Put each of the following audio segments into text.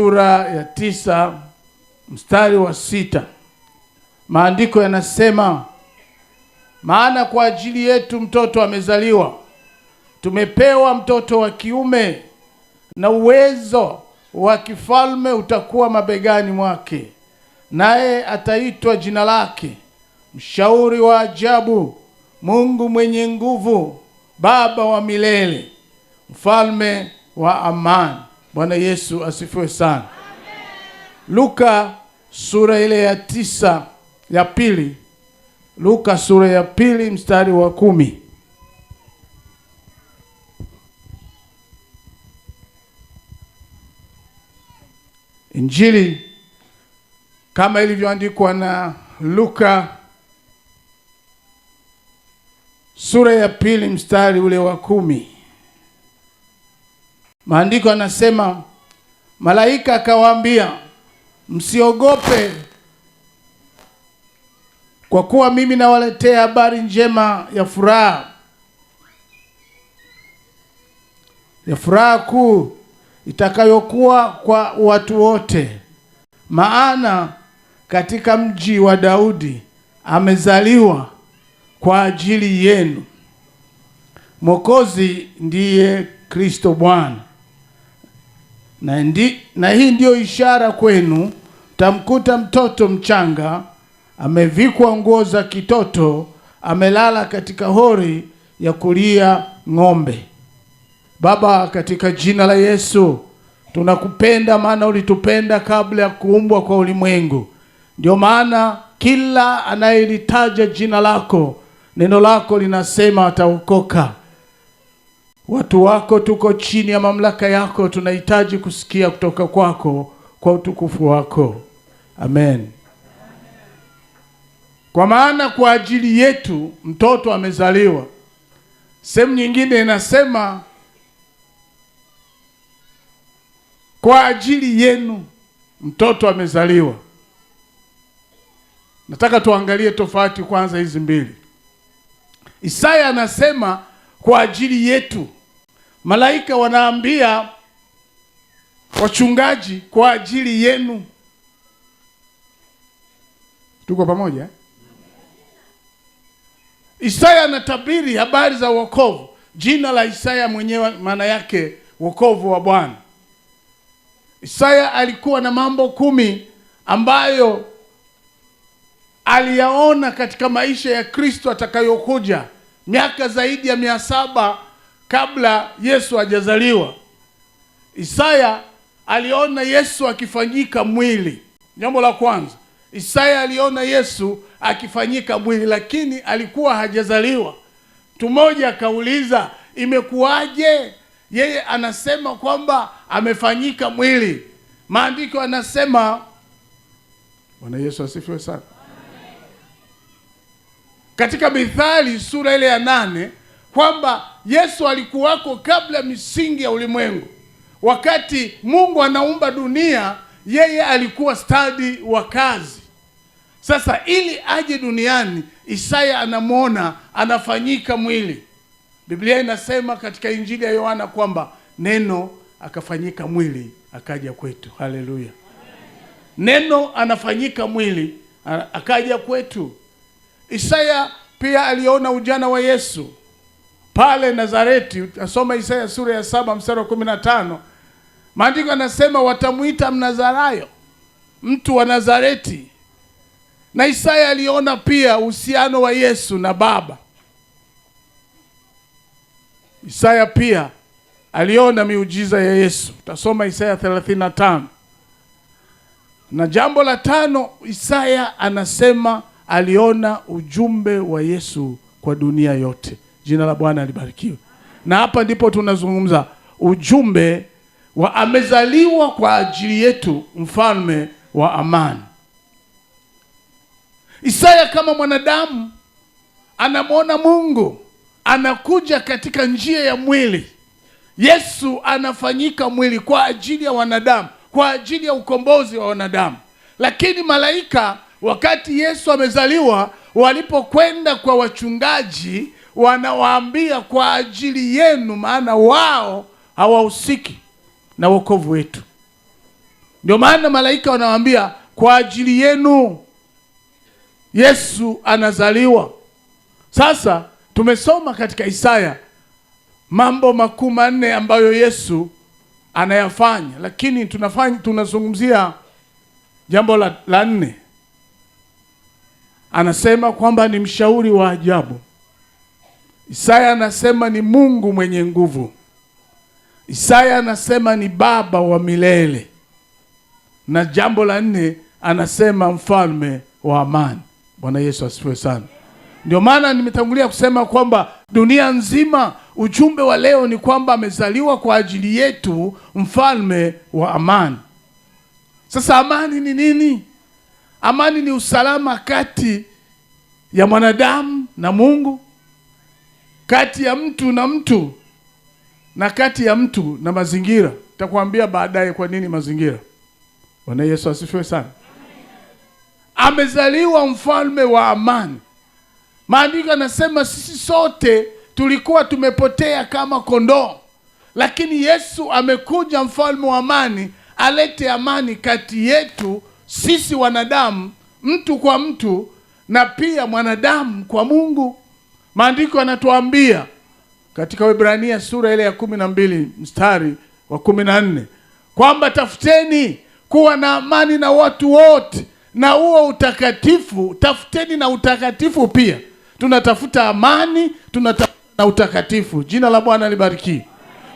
Sura ya 9 mstari wa 6. Maandiko yanasema, maana kwa ajili yetu mtoto amezaliwa, tumepewa mtoto wa kiume, na uwezo wa kifalme utakuwa mabegani mwake, naye ataitwa jina lake Mshauri wa Ajabu, Mungu mwenye nguvu, Baba wa milele, Mfalme wa amani. Bwana Yesu asifiwe sana. Amen. Luka sura ile ya 9 ya pili. Luka sura ya 2 mstari wa 10. Injili kama ilivyoandikwa na Luka sura ya 2 mstari ule wa 10. Maandiko yanasema, malaika akawaambia, msiogope, kwa kuwa mimi nawaletea habari njema ya furaha kuu itakayokuwa kwa watu wote. Maana katika mji wa Daudi amezaliwa kwa ajili yenu Mwokozi, ndiye Kristo Bwana. Na hii ndiyo ishara kwenu, tamkuta mtoto mchanga amevikwa nguo za kitoto, amelala katika hori ya kulia ng'ombe. Baba, katika jina la Yesu tunakupenda, maana ulitupenda kabla ya kuumbwa kwa ulimwengu. Ndio maana kila anayelitaja jina lako, neno lako linasema ataokoka. Watu wako tuko chini ya mamlaka yako, tunahitaji kusikia kutoka kwako kwa utukufu wako. Amen. Kwa maana kwa ajili yetu mtoto amezaliwa. Sehemu nyingine inasema kwa ajili yenu mtoto amezaliwa. Nataka tuangalie tofauti kwanza hizi mbili. Isaya anasema kwa ajili yetu. Malaika wanaambia wachungaji kwa ajili yenu. Tuko pamoja? Isaya anatabiri habari za wokovu. Jina la Isaya mwenyewe maana yake wokovu wa Bwana. Isaya alikuwa na mambo 10 ambayo aliyaona katika maisha ya Kristo atakayokuja miaka zaidi ya 700 kabla Yesu hajazaliwa. Isaya aliona Yesu akifanyika mwili. Jambo la kwanza, Isaya aliona Yesu akifanyika mwili, lakini alikuwa hajazaliwa. Mtu mmoja akauliza, imekuwaje yeye anasema kwamba amefanyika mwili? Maandiko yanasema, Bwana Yesu asifiwe sana. Katika Mithali sura ile ya 8 kwamba Yesu alikuwako kabla misingi ya ulimwengu. Wakati Mungu anaumba dunia, yeye alikuwa stadi wa kazi. Sasa ili aje duniani, Isaya anamwona anafanyika mwili. Biblia inasema katika Injili ya Yohana kwamba neno akafanyika mwili akaja kwetu. Haleluya. Neno anafanyika mwili akaja kwetu. Isaya pia aliona ujana wa Yesu pale Nazareti. Asoma Isaya sura ya 7 mstari wa 15. Maandiko yanasema watamuita Mnazarayo, mtu wa Nazareti. Na Isaya aliona pia uhusiano wa Yesu na Baba. Isaya pia aliona miujiza ya Yesu. Utasoma Isaya 35. Na jambo la 5, Isaya anasema aliona ujumbe wa Yesu kwa dunia yote. Jina la Bwana libarikiwe. Na hapa ndipo tunazungumza ujumbe wa amezaliwa kwa ajili yetu mfalme wa amani. Isaya kama mwanadamu anamwona Mungu anakuja katika njia ya mwili. Yesu anafanyika mwili kwa ajili ya wanadamu, kwa ajili ya ukombozi wa wanadamu. Lakini malaika wakati Yesu amezaliwa, walipokwenda kwa wachungaji, wanawaambia kwa ajili yenu, maana wao hawahusiki na wokovu wetu. Ndio maana malaika wanawaambia kwa ajili yenu Yesu anazaliwa. Sasa tumesoma katika Isaya mambo makuu manne ambayo Yesu anayafanya, lakini tunazungumzia jambo la nne. Anasema kwamba ni mshauri wa ajabu. Isaya anasema ni Mungu mwenye nguvu. Isaya anasema ni Baba wa milele. Na jambo la nne anasema mfalme wa amani. Bwana Yesu asifiwe sana. Ndio maana nimetangulia kusema kwamba dunia nzima ujumbe wa leo ni kwamba amezaliwa kwa ajili yetu mfalme wa amani. Sasa amani ni nini? Amani ni usalama kati ya mwanadamu na Mungu, kati ya mtu na mtu, na kati ya mtu na mazingira. Nitakwambia baadaye kwa nini mazingira. Bwana Yesu asifiwe sana. Amezaliwa mfalme wa amani. Maandiko yanasema sisi sote tulikuwa tumepotea kama kondoo, lakini Yesu amekuja mfalme wa amani, alete amani kati yetu sisi wanadamu, mtu kwa mtu, na pia mwanadamu kwa Mungu. Maandiko yanatuambia katika Waebrania sura ile ya 12 mstari wa 14 kwamba tafuteni kuwa na amani na watu wote na huo utakatifu. Tafuteni na utakatifu pia. Tunatafuta amani, tunatafuta na utakatifu. Jina la Bwana libarikiwe.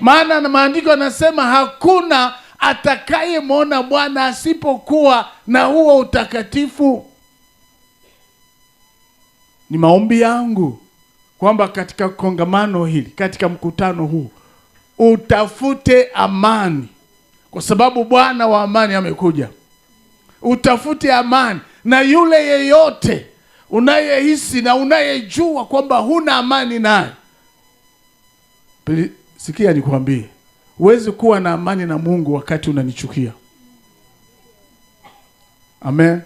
Maana na maandiko yanasema hakuna atakayemwona Bwana asipokuwa na huo utakatifu. Ni maombi yangu kwamba katika kongamano hili, katika mkutano huu, utafute amani, kwa sababu Bwana wa amani amekuja. Utafute amani, na yule yeyote unayehisi na unayejua kwamba huna amani naye, sikia nikwambie, huwezi kuwa na amani na Mungu wakati unanichukia. Amen.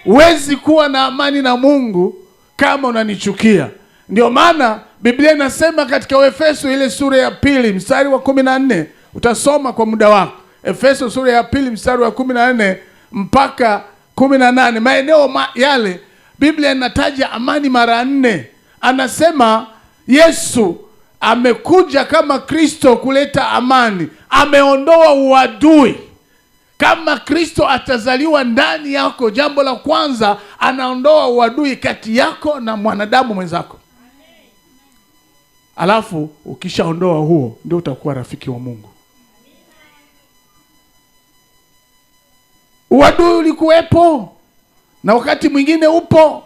Huwezi kuwa na amani na Mungu kama unanichukia. Ndio maana Biblia inasema katika Efeso ile sura ya 2 mstari wa 14, utasoma kwa muda wako. Efeso sura ya 2 mstari wa 14 mpaka 18. Maeneo yale Biblia inataja amani mara 4. Anasema Yesu amekuja kama Kristo kuleta amani. Ameondoa uadui. Kama Kristo atazaliwa ndani yako, jambo la kwanza anaondoa uadui kati yako na mwanadamu mwenzako. Alafu ukishaondoa huo, ndio utakuwa rafiki wa Mungu. Uadui ulikuwepo na wakati mwingine upo,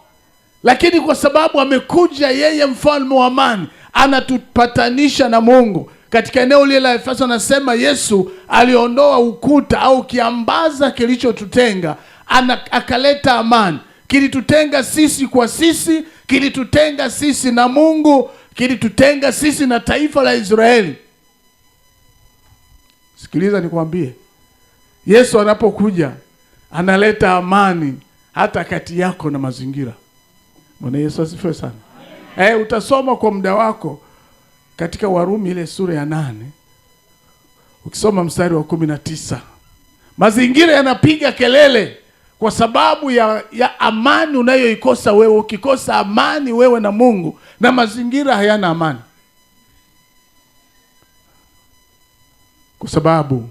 lakini kwa sababu amekuja yeye mfalme wa amani, anatupatanisha na Mungu. Katika eneo lile la Efeso anasema Yesu aliondoa ukuta au kiambaza kilichotutenga, akaleta amani. Kilitutenga sisi kwa sisi, kilitutenga sisi na Mungu, kilitutenga sisi na taifa la Israeli. Sikiliza nikwambie, Yesu anapokuja analeta amani hata kati yako na mazingira. Bwana Yesu asifiwe sana. Utasoma kwa muda wako katika Warumi ile sura ya 8. Ukisoma mstari wa 19. Mazingira yanapiga kelele kwa sababu ya amani unayoikosa wewe. Ukikosa amani wewe na Mungu, na mazingira hayana amani. Kwa sababu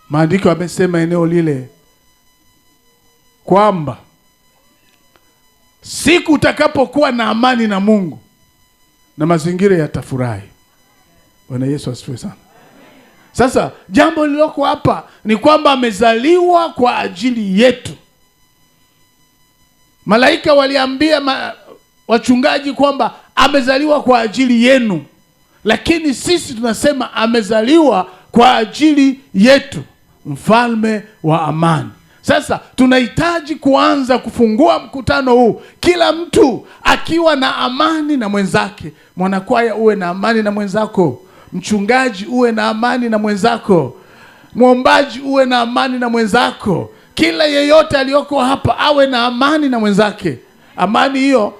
maandiko yamesema eneo lile kwamba siku utakapokuwa na amani na Mungu, na mazingira yatafurahi. Bwana Yesu asifiwe sana. Sasa jambo lililoko hapa ni kwamba amezaliwa kwa ajili yetu. Malaika waliambia wachungaji kwamba amezaliwa kwa ajili yenu, lakini sisi tunasema amezaliwa kwa ajili yetu, mfalme wa amani. Sasa tunahitaji kuanza kufungua mkutano huu, kila mtu akiwa na amani na mwenzake. Mwanakwaya uwe na amani na mwenzako, mchungaji uwe na amani na mwenzako, mwombaji uwe na amani na mwenzako, kila yeyote aliyoko hapa awe na amani na mwenzake. Amani hiyo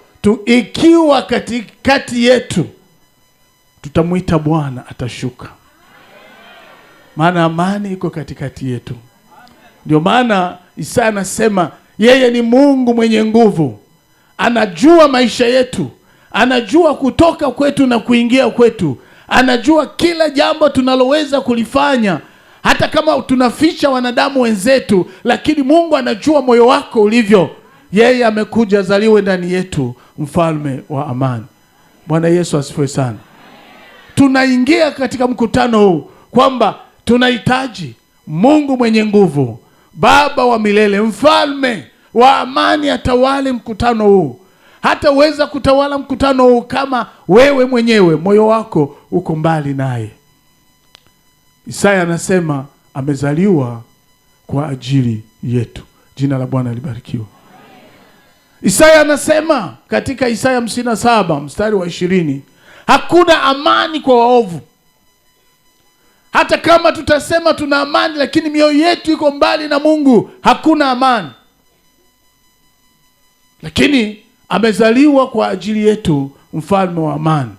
ikiwa katikati yetu, tutamuita Bwana, atashuka. maana amani iko katikati yetu. Ndio maana Isaya anasema yeye ni Mungu mwenye nguvu, anajua maisha yetu, anajua kutoka kwetu na kuingia kwetu, anajua kila jambo tunaloweza kulifanya, hata kama tunaficha wanadamu wenzetu, lakini Mungu anajua moyo wako ulivyo. Yeye amekuja azaliwe ndani yetu, mfalme wa amani. Bwana Yesu asifiwe sana. Tunaingia katika mkutano huu kwamba tunahitaji Mungu mwenye nguvu, Baba wa milele, mfalme wa amani atawale mkutano huu. Hataweza kutawala mkutano huu kama wewe mwenyewe moyo wako uko mbali naye. Isaya anasema amezaliwa kwa ajili yetu. Jina la Bwana libarikiwe. Isaya anasema katika Isaya 57 mstari wa 20, hakuna amani kwa waovu. Hata kama tutasema tuna amani, lakini mioyo yetu iko mbali na Mungu, hakuna amani. Lakini amezaliwa kwa ajili yetu mfalme wa amani.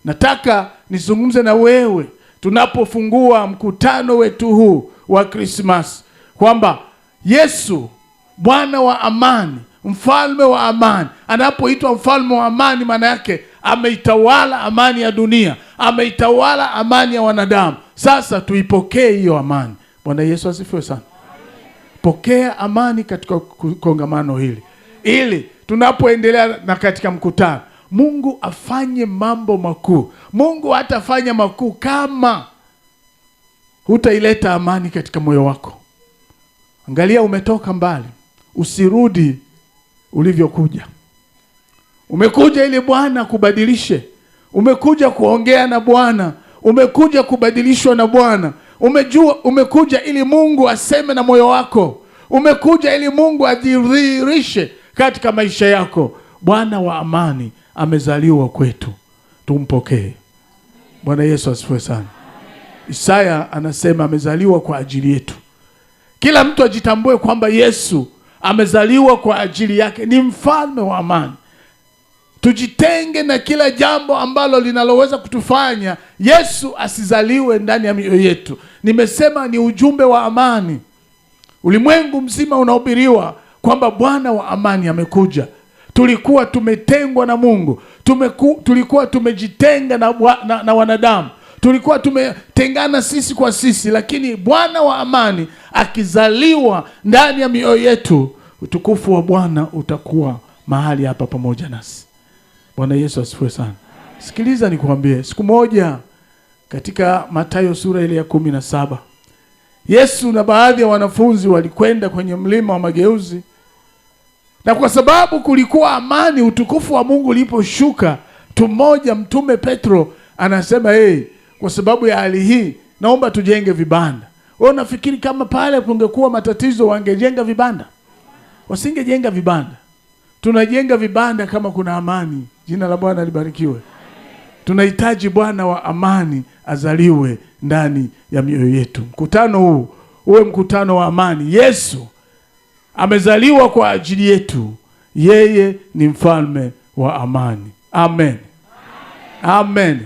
Nataka nizungumze na wewe tunapofungua mkutano wetu huu wa Christmas kwamba Yesu Bwana wa amani, mfalme wa amani, anapoitwa mfalme wa amani, maana yake ameitawala amani ya dunia, ameitawala amani ya wanadamu. Sasa tuipokee hiyo amani. Bwana Yesu asifiwe sana. Pokea amani katika kongamano hili, ili tunapoendelea na katika mkutano, Mungu afanye mambo makuu. Mungu hatafanya makuu kama hutaileta amani katika moyo wako. Angalia, umetoka mbali, usirudi ulivyokuja. Umekuja ili Bwana kubadilishe. Umekuja kuongea na Bwana. Umekuja kubadilishwa na Bwana. Umekuja ili Mungu aseme na moyo wako. Umekuja ili Mungu adhihirishe katika maisha yako. Bwana wa amani amezaliwa kwetu, tumpokee. Bwana Yesu asifiwe sana. Isaya anasema amezaliwa kwa ajili yetu. Kila mtu ajitambue kwamba Yesu amezaliwa kwa ajili yake, ni mfalme wa amani. Tujitenge na kila jambo ambalo linaloweza kutufanya Yesu asizaliwe ndani ya mioyo yetu. Nimesema ni ujumbe wa amani. Ulimwengu mzima unahubiriwa kwamba Bwana wa amani amekuja. Tulikuwa tumetengwa na Mungu. Tulikuwa tumejitenga na wanadamu. Tulikuwa tumetengana sisi kwa sisi, lakini Bwana wa amani akizaliwa ndani ya mioyo yetu, utukufu wa Bwana utakuwa mahali hapa pamoja nasi. Bwana Yesu asifiwe sana. Sikiliza nikwambie, siku moja katika Mathayo sura ile ya 17, Yesu na baadhi ya wanafunzi walikwenda kwenye mlima wa mageuzi. Na kwa sababu kulikuwa amani, utukufu wa Mungu uliposhuka, mmoja mtume Petro anasema, kwa sababu ya hali hii naomba tujenge vibanda. Wewe unafikiri kama pale kungekuwa matatizo wangejenga vibanda? Wasingejenga vibanda. Tunajenga vibanda kama kuna amani. Jina la Bwana libarikiwe. Tunahitaji Bwana wa amani azaliwe ndani ya mioyo yetu. Mkutano huu uwe mkutano wa amani. Yesu amezaliwa kwa ajili yetu. Yeye ni mfalme wa amani. Amen. Amen.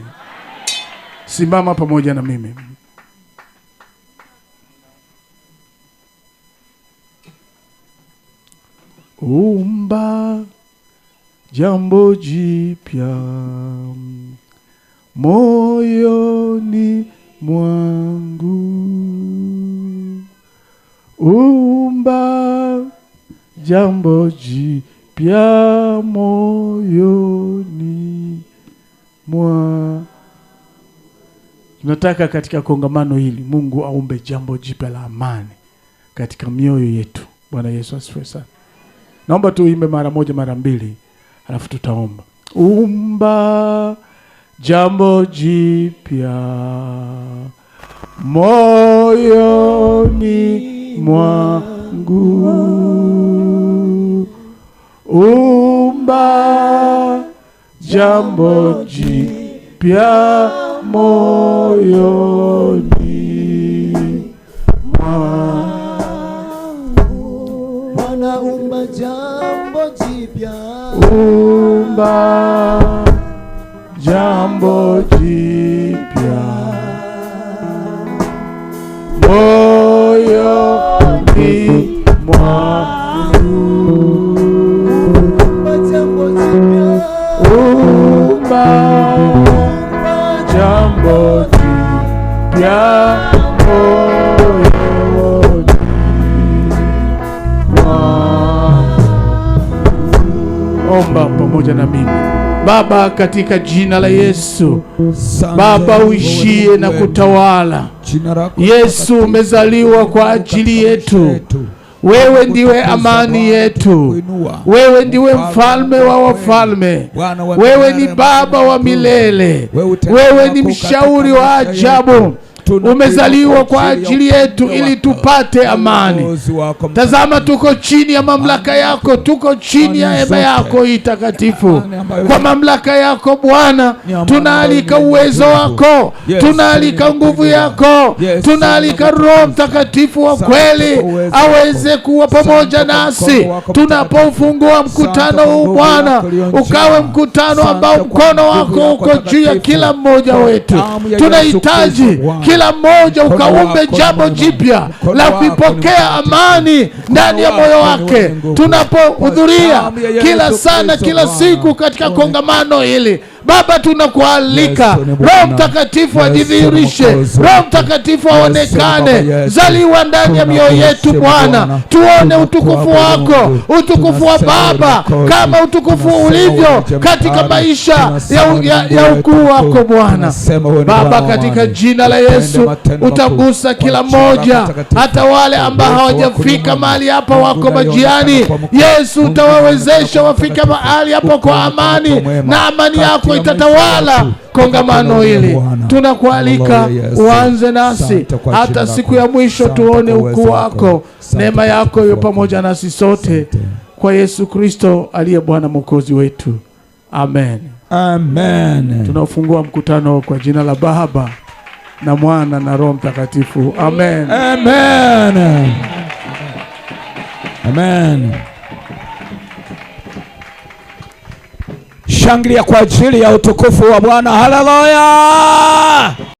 Simama pamoja na mimi. Umba jambo jipya moyoni mwangu. Umba jambo jipya moyoni mwangu. Tunataka katika kongamano hili Mungu aumbe jambo jipya la amani katika mioyo yetu. Bwana Yesu asifiwe sana. Naomba tuimbe mara moja mara mbili, alafu tutaomba. Umba jambo jipya moyoni mwangu. Umba jambo jipya moyoni mwangu. Bwana umba jambo jipya. Umba jambo jipya omba pamoja na mimi. Baba, katika jina la Yesu, Baba uishie na kutawala. Yesu, umezaliwa kwa ajili yetu. Wewe ndiwe amani yetu. Wewe ndiwe mfalme wa wafalme. Wewe ni Baba wa milele. Wewe ni mshauri wa ajabu. Umezaliwa kwa ajili yetu ili tupate amani. Tazama, tuko chini ya mamlaka yako, tuko chini ya hema yako itakatifu. Kwa mamlaka yako Bwana, tunaalika uwezo wako, tunaalika nguvu yako, tunaalika Roho Mtakatifu wa kweli aweze kuwa pamoja nasi tunapofungua mkutano huu. Bwana, ukawe mkutano ambao mkono wako uko juu ya kila mmoja wetu. Tunahitaji kila mmoja ukaumbe jambo jipya la kuipokea amani ndani ya moyo wake tunapohudhuria kila sana kila siku katika kongamano hili. Baba, tunakualika Roho Mtakatifu ajidhihirishe, Roho Mtakatifu aonekane, zaliwa ndani ya mioyo yetu Bwana. Tuone utukufu wako, utukufu wa Baba kama utukufu ulivyo katika maisha ya ukuu wako Bwana. Baba, katika jina la Yesu utagusa kila mmoja, hata wale ambao hawajafika mahali hapa wako majiani. Yesu, utawawezesha wafike mahali hapo kwa amani, na amani yako itatawala kongamano hili. Tunakualika uanze nasi hata siku ya mwisho, tuone ukuu wako. Neema yako iwe pamoja nasi sote, kwa Yesu Kristo aliye Bwana Mwokozi wetu. Amen. Amen. Tunafungua mkutano kwa jina la Baba na Mwana na Roho Mtakatifu. Amen. Amen. Amen. Shangilia kwa ajili ya utukufu wa Bwana. Haleluya!